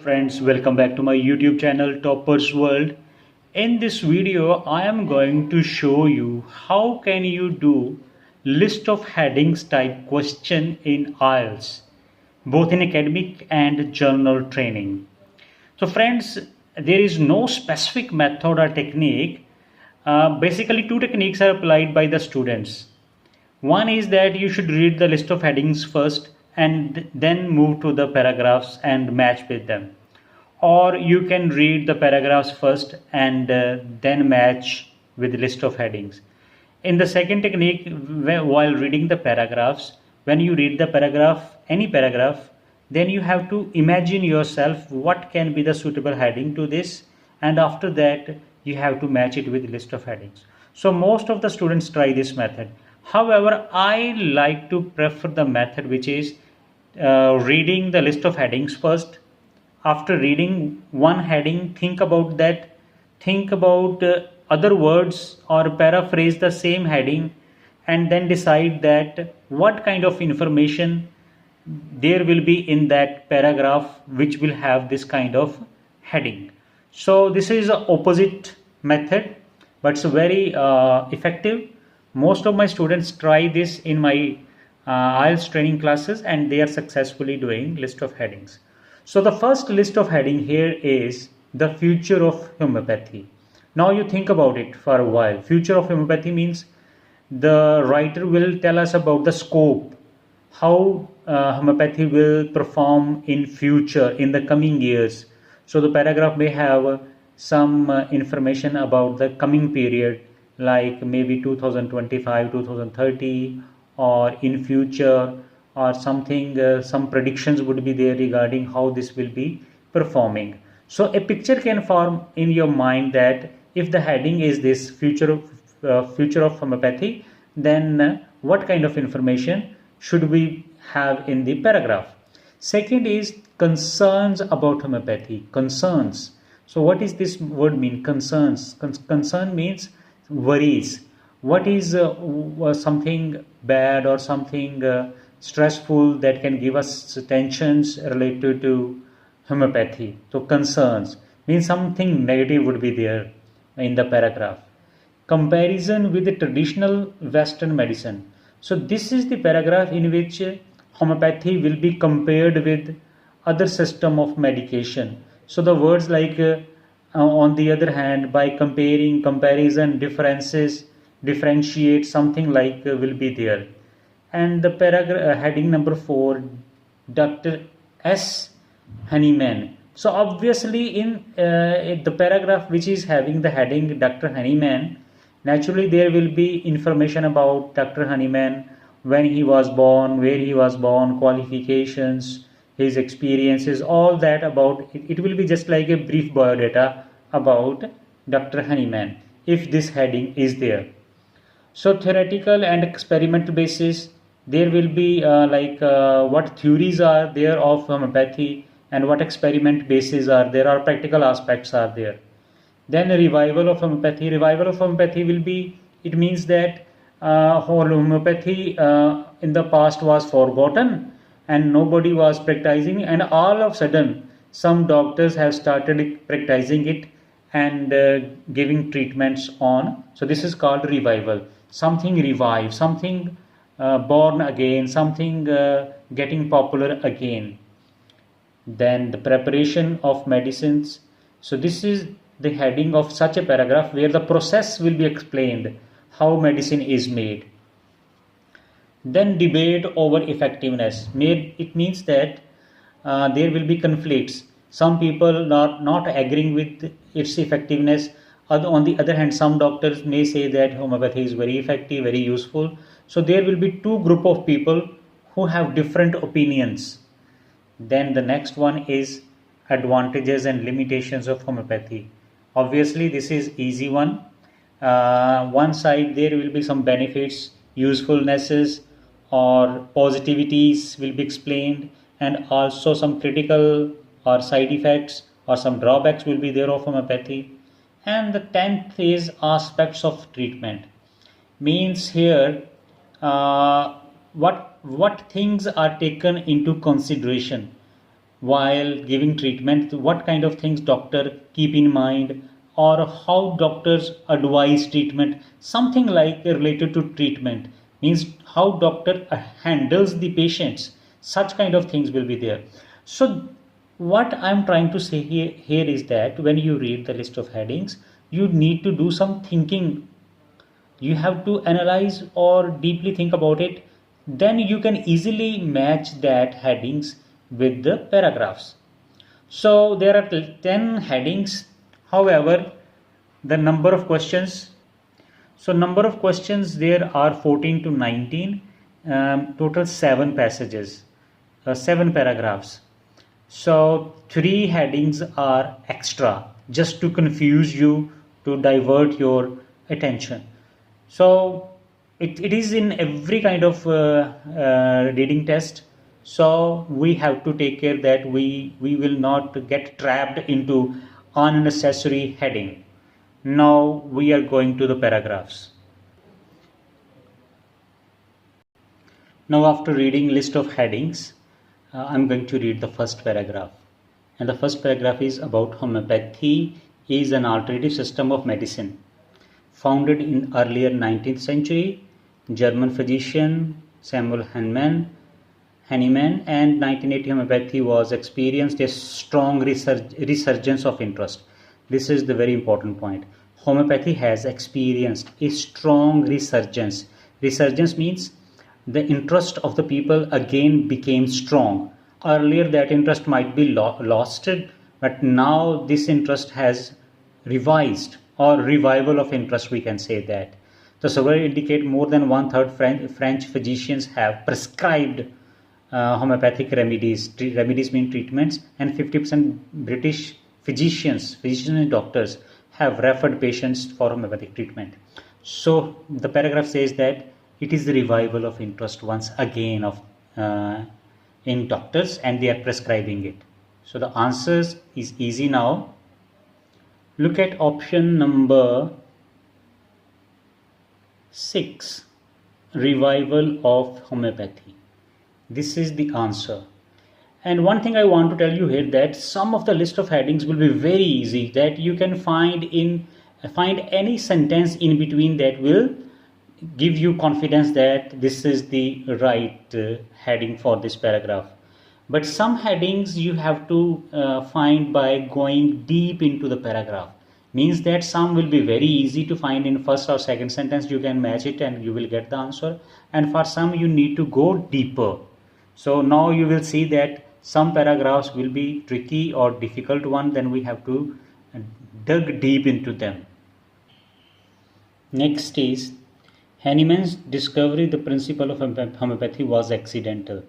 friends, welcome back to my YouTube channel Toppers World. In this video I am going to show you how can you do list of headings type question in IELTS, both in academic and journal training. So friends, there is no specific method or technique. Basically two techniques are applied by the students. One is that you should read the list of headings first and then move to the paragraphs and match with them. Or you can read the paragraphs first and then match with the list of headings. In the second technique, while reading the paragraphs, when you read the paragraph, any paragraph, then you have to imagine yourself what can be the suitable heading to this, and after that you have to match it with list of headings. So most of the students try this method. However, I like to prefer the method which is reading the list of headings first. After reading one heading, think about that, think about other words or paraphrase the same heading, and then decide that what kind of information there will be in that paragraph which will have this kind of heading. So this is a opposite method, but it's very effective. Most of my students try this in my IELTS training classes and they are successfully doing list of headings. So the first list of heading here is the future of homeopathy. Now you think about it for a while. Future of homeopathy means the writer will tell us about the scope, how homeopathy will perform in future, in the coming years. So the paragraph may have some information about the coming period, like maybe 2025, 2030, or in future, or something, some predictions would be there regarding how this will be performing. So a picture can form in your mind that if the heading is this future of homeopathy, then what kind of information should we have in the paragraph. Second is concerns about homeopathy. Concerns. So what is this word mean? Concerns. Concern means worries. What is something bad or something stressful that can give us tensions related to homeopathy. So concerns means something negative would be there in the paragraph. Comparison with the traditional Western medicine. So this is the paragraph in which homeopathy will be compared with other system of medication. So the words like on the other hand, by comparing, comparison, differences, differentiate, something like will be there. And the paragraph heading number 4, Dr. S. Honeyman. So obviously in the paragraph which is having the heading Dr. Honeyman, naturally there will be information about Dr. Honeyman, when he was born, where he was born, qualifications, his experiences, all that about it. It will be just like a brief biodata about Dr. Honeyman if this heading is there. So theoretical and experimental basis, there will be what theories are there of homeopathy and what experiment bases are there, or practical aspects are there. Then a revival of homeopathy. Revival of homeopathy will be, it means that whole homeopathy in the past was forgotten and nobody was practicing, and all of a sudden some doctors have started practicing it and giving treatments on. So this is called revival. Something revived, something born again, something getting popular again. Then the preparation of medicines. So this is the heading of such a paragraph where the process will be explained, how medicine is made. Then debate over effectiveness. It means that there will be conflicts. Some people are not agreeing with its effectiveness. On the other hand, some doctors may say that homeopathy is very effective, very useful. So there will be two group of people who have different opinions. Then the next one is advantages and limitations of homeopathy. Obviously this is easy one. One side there will be some benefits, usefulnesses or positivities will be explained, and also some critical or side effects or some drawbacks will be there of homeopathy. And the 10th is aspects of treatment. Means here what things are taken into consideration while giving treatment, what kind of things doctor keep in mind, or how doctors advise treatment, something like related to treatment, means how doctor handles the patients, such kind of things will be there. So what I'm trying to say here is that when you read the list of headings, you need to do some thinking. You have to analyze or deeply think about it. Then you can easily match that headings with the paragraphs. So there are 10 headings. However, the number of questions, number of questions there are 14 to 19, total 7 passages, 7 paragraphs. So 3 headings are extra just to confuse you, to divert your attention. So it is in every kind of reading test. So we have to take care that we will not get trapped into unnecessary heading. Now we are going to the paragraphs. Now after reading list of headings, I'm going to read the first paragraph. And the first paragraph is about homeopathy is an alternative system of medicine. Founded in earlier 19th century, German physician Samuel Hahnemann and 1980 homeopathy was experienced a strong resurgence of interest. This is the very important point. Homeopathy has experienced a strong resurgence. Resurgence means the interest of the people again became strong. Earlier that interest might be lost, but now this interest has revised, or revival of interest, we can say that. The survey indicate more than one-third French physicians have prescribed homeopathic remedies. Remedies mean treatments, and 50% British physicians and doctors have referred patients for homeopathic treatment. So the paragraph says that it is the revival of interest once again of in doctors, and they are prescribing it. So the answers is easy now. Look at option number 6, revival of homeopathy. This is the answer. And one thing I want to tell you here, that some of the list of headings will be very easy, that you can find any sentence in between that will give you confidence that this is the right heading for this paragraph. But some headings you have to find by going deep into the paragraph. Means that some will be very easy to find in first or second sentence, you can match it and you will get the answer, and for some you need to go deeper. So now you will see that some paragraphs will be tricky or difficult one, then we have to dig deep into them. Next is Hahnemann's discovery the principle of homeopathy was accidental.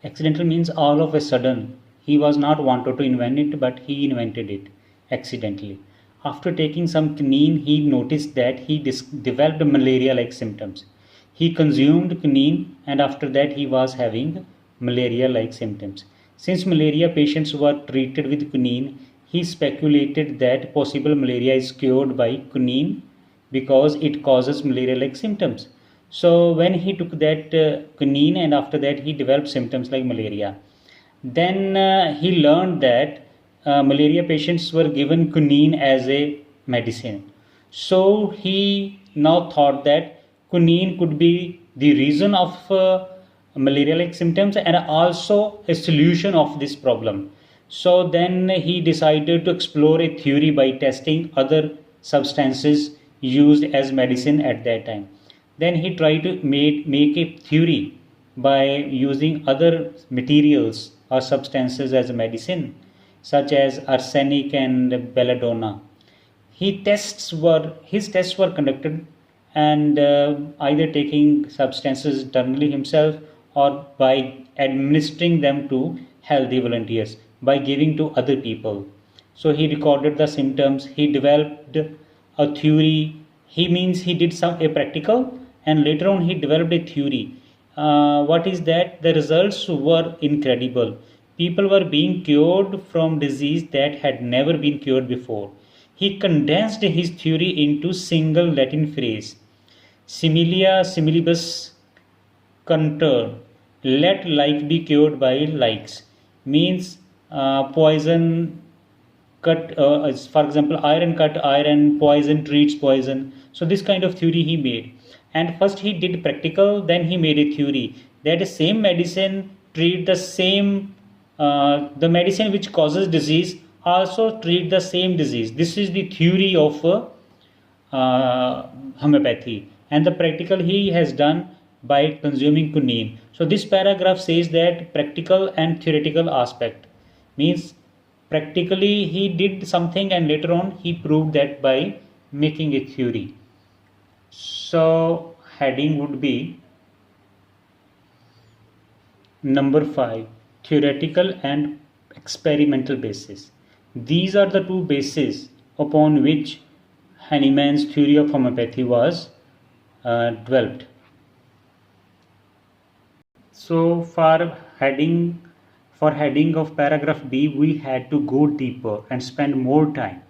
Accidental means all of a sudden. He was not wanted to invent it, but he invented it accidentally. After taking some quinine, he noticed that he developed malaria-like symptoms. He consumed quinine, and after that he was having malaria-like symptoms. Since malaria patients were treated with quinine, he speculated that possible malaria is cured by quinine because it causes malaria-like symptoms. So when he took that quinine, and after that he developed symptoms like malaria. Then he learned that malaria patients were given quinine as a medicine. So he now thought that quinine could be the reason of malaria-like symptoms and also a solution of this problem. So then he decided to explore a theory by testing other substances used as medicine at that time. Then he tried to make a theory by using other materials or substances as a medicine, such as arsenic and belladonna. His tests were conducted, and either taking substances internally himself or by administering them to healthy volunteers by giving to other people. So he recorded the symptoms, he developed a theory. He means he did a practical, and later on he developed a theory. What is that? The results were incredible. People were being cured from disease that had never been cured before. He condensed his theory into single Latin phrase, similia similibus conter, let like be cured by likes. Means poison cut, for example, iron cut iron, poison treats poison. So this kind of theory he made. And first he did practical, then he made a theory that the same medicine treat the same, the medicine which causes disease also treat the same disease. This is the theory of homeopathy, and the practical he has done by consuming quinine. So this paragraph says that practical and theoretical aspect means practically he did something and later on he proved that by making a theory. So heading would be number 5, theoretical and experimental basis. These are the two bases upon which Hahnemann's theory of homeopathy was developed. So for heading of paragraph B, we had to go deeper and spend more time.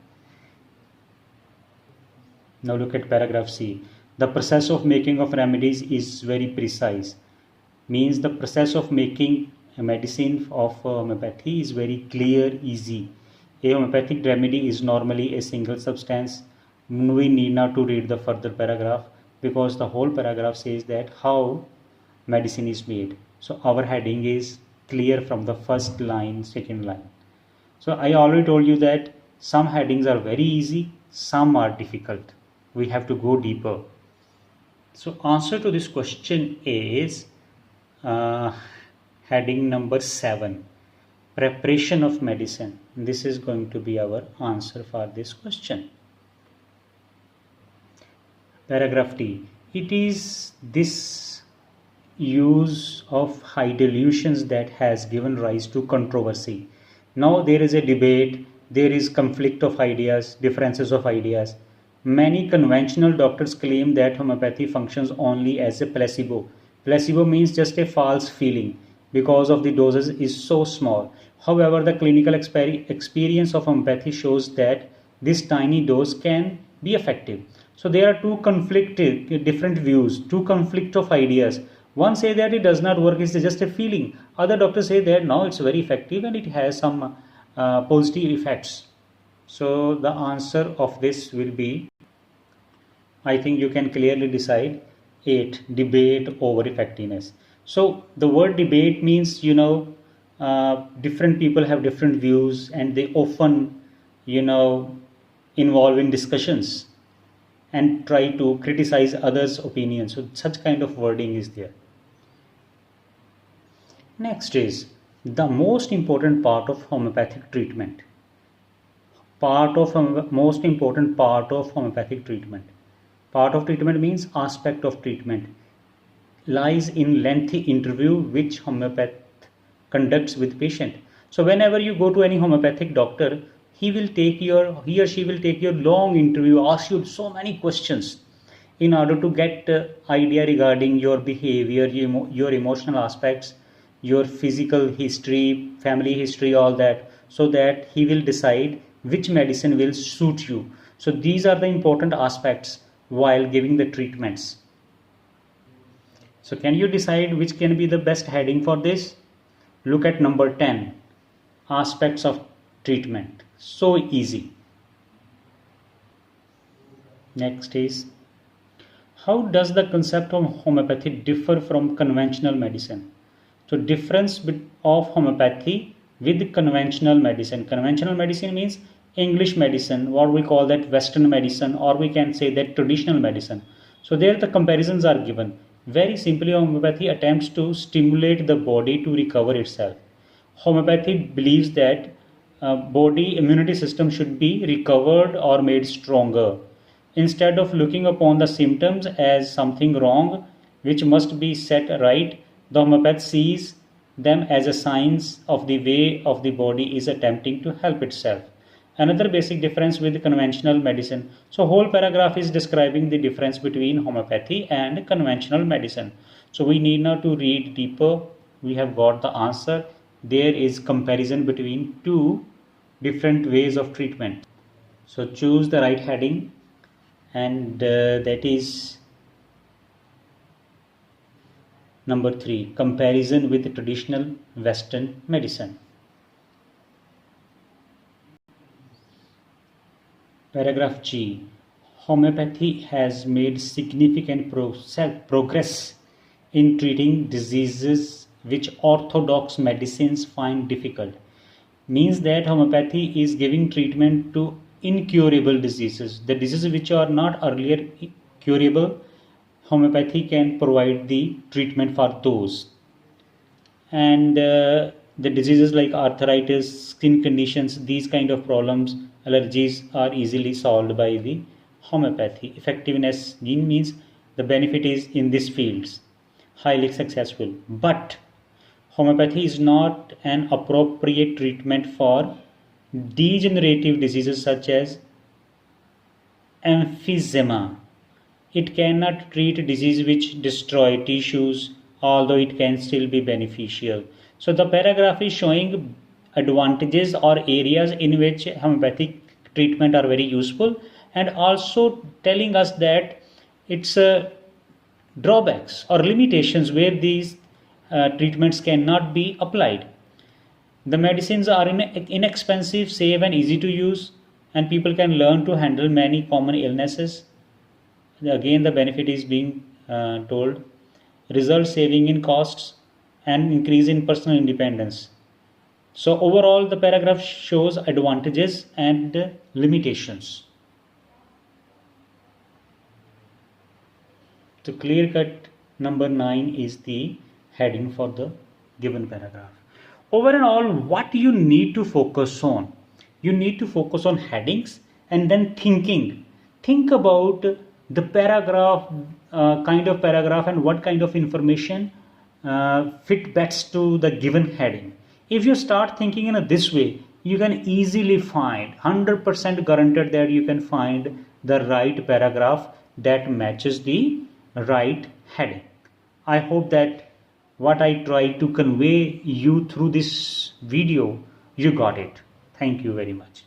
Now look at paragraph C. The process of making of remedies is very precise. Means the process of making a medicine of homeopathy is very clear, easy. A homeopathic remedy is normally a single substance. We need not to read the further paragraph because the whole paragraph says that how medicine is made. So our heading is clear from the first line, second line. So I already told you that some headings are very easy, some are difficult. We have to go deeper. So answer to this question is heading number 7, preparation of medicine. This is going to be our answer for this question. Paragraph D. It is this use of high dilutions that has given rise to controversy. Now there is a debate, there is conflict of ideas, differences of ideas. Many conventional doctors claim that homeopathy functions only as a placebo. Placebo means just a false feeling because of the doses is so small. However, the clinical experience of homeopathy shows that this tiny dose can be effective. So there are two conflicted different views, two conflict of ideas. One say that it does not work, it's just a feeling. Other doctors say that no, it's very effective and it has some positive effects. So the answer of this will be, I think you can clearly decide, 8, debate over effectiveness. So the word debate means, different people have different views and they often, involve in discussions and try to criticize others' opinions. So such kind of wording is there. Next is the most important part of homeopathic treatment. Most important part of homeopathic treatment. Part of treatment means aspect of treatment lies in lengthy interview which homeopath conducts with patient. So whenever you go to any homeopathic doctor, he or she will take your long interview, ask you so many questions in order to get idea regarding your behavior, your emotional aspects, your physical history, family history, all that, so that he will decide which medicine will suit you. So these are the important aspects while giving the treatments. So can you decide which can be the best heading for this? Look at number 10, aspects of treatment. So easy. Next is, how does the concept of homeopathy differ from conventional medicine? So difference of homeopathy with conventional medicine. Conventional medicine means English medicine, what we call that Western medicine, or we can say that traditional medicine. So there the comparisons are given. Very simply, homeopathy attempts to stimulate the body to recover itself. Homeopathy believes that body immunity system should be recovered or made stronger. Instead of looking upon the symptoms as something wrong which must be set right, the homeopath sees them as a signs of the way of the body is attempting to help itself. Another basic difference with conventional medicine. So whole paragraph is describing the difference between homeopathy and conventional medicine. So we need now to read deeper. We have got the answer. There is comparison between two different ways of treatment. So choose the right heading, and that is number 3, comparison with traditional Western medicine. Paragraph G. Homeopathy has made significant progress in treating diseases which orthodox medicines find difficult. Means that homeopathy is giving treatment to incurable diseases. The diseases which are not earlier curable, homeopathy can provide the treatment for those. And the diseases like arthritis, skin conditions, these kind of problems, allergies are easily solved by the homeopathy. Effectiveness means the benefit is in these fields highly successful, but homeopathy is not an appropriate treatment for degenerative diseases such as emphysema. It cannot treat disease which destroy tissues, although it can still be beneficial. So the paragraph is showing advantages or areas in which homeopathic treatment are very useful, and also telling us that it's drawbacks or limitations where these treatments cannot be applied. The medicines are inexpensive, safe, and easy to use, and people can learn to handle many common illnesses. Again, the benefit is being told. Result saving in costs and increase in personal independence. So overall, the paragraph shows advantages and limitations. So clear cut number 9 is the heading for the given paragraph. Over and all, what you need to focus on? You need to focus on headings and then thinking. Think about the paragraph, kind of paragraph, and what kind of information fit best to the given heading. If you start thinking in this way, you can easily find 100% guaranteed that you can find the right paragraph that matches the right heading. I hope that what I try to convey you through this video, you got it. Thank you very much.